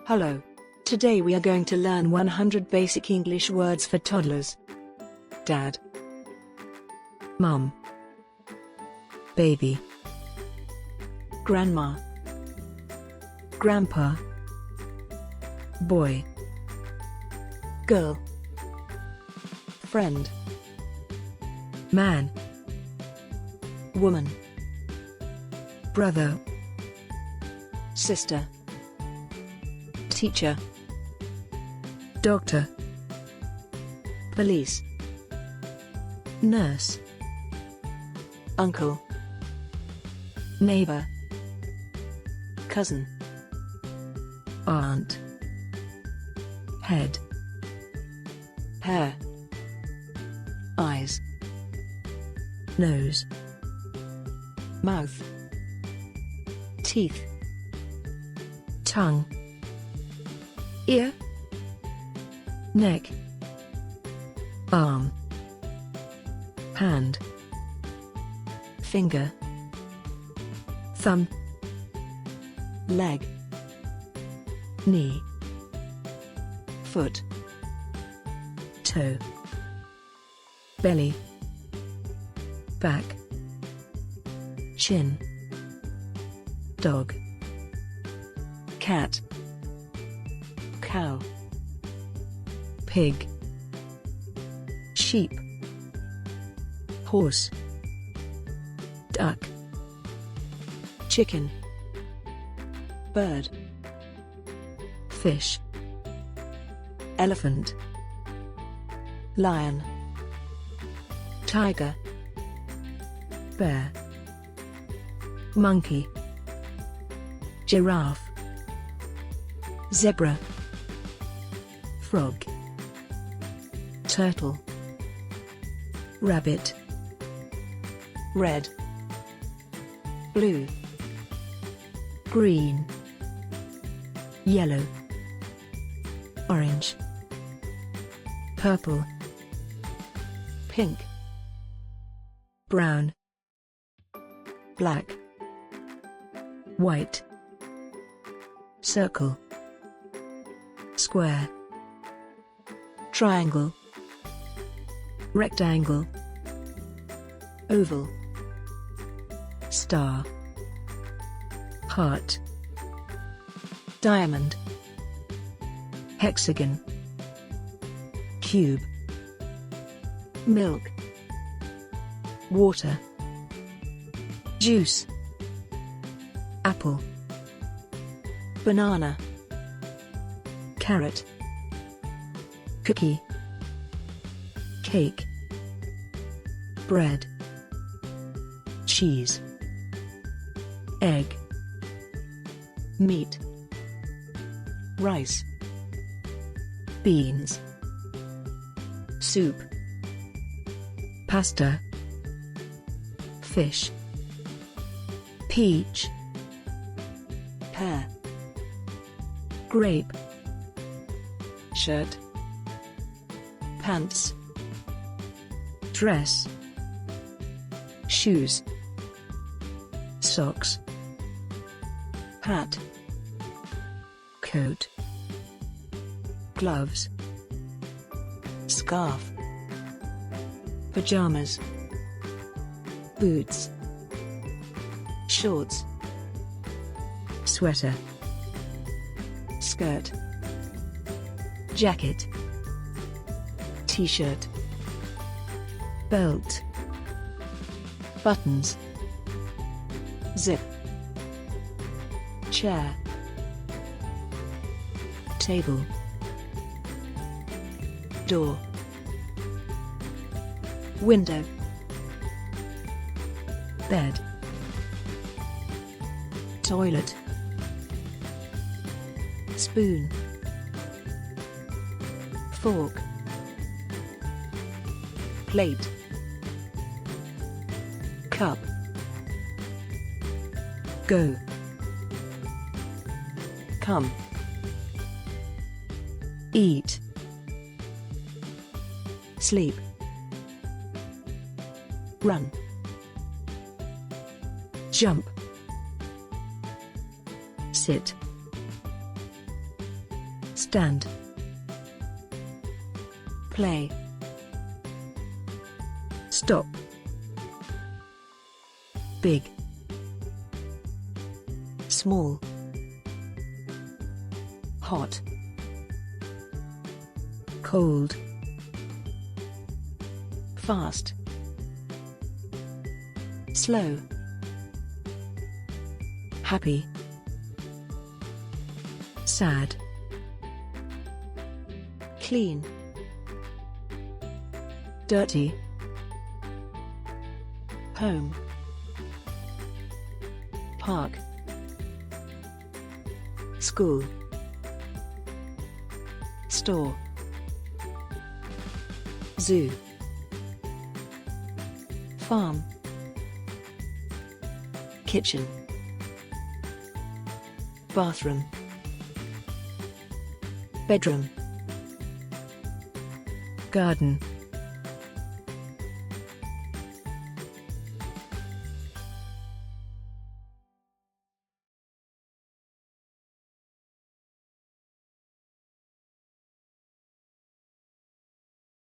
Hello. Today we are going to learn 100 basic English words for toddlers. Dad, Mum, baby, grandma, grandpa, boy, girl, friend, man, woman, brother, sister, teacher, doctor, police, nurse, uncle, neighbor, cousin, aunt, head, hair, eyes, nose, mouth, teeth, tongue, ear, neck, arm, hand, finger, thumb, leg, knee, foot, toe, belly, back, chin, dog, cat, cow, pig, sheep, horse, duck, chicken, bird, fish, elephant, lion, tiger, bear, monkey, giraffe, zebra, frog, turtle, rabbit, red, blue, green, yellow, orange, purple, pink, brown, black, white, circle, square, triangle, rectangle, oval, star, heart, diamond, hexagon, cube, milk, water, juice, apple, banana, carrot, cookie, cake, bread, cheese, egg, meat, rice, beans, soup, pasta, fish, peach, pear, grape, shirt, pants, dress, shoes, socks, hat, coat, gloves, scarf, pajamas, boots, shorts, sweater, skirt, jacket, t-shirt, belt, buttons, zip, chair, table, door, window, bed, toilet, spoon, fork, plate, cup, go, come, eat, sleep, run, jump, sit, stand, play, stop, big, small, hot, cold, fast, slow, happy, sad, clean, dirty, home, park, school, store, zoo, farm, kitchen, bathroom, bedroom, garden,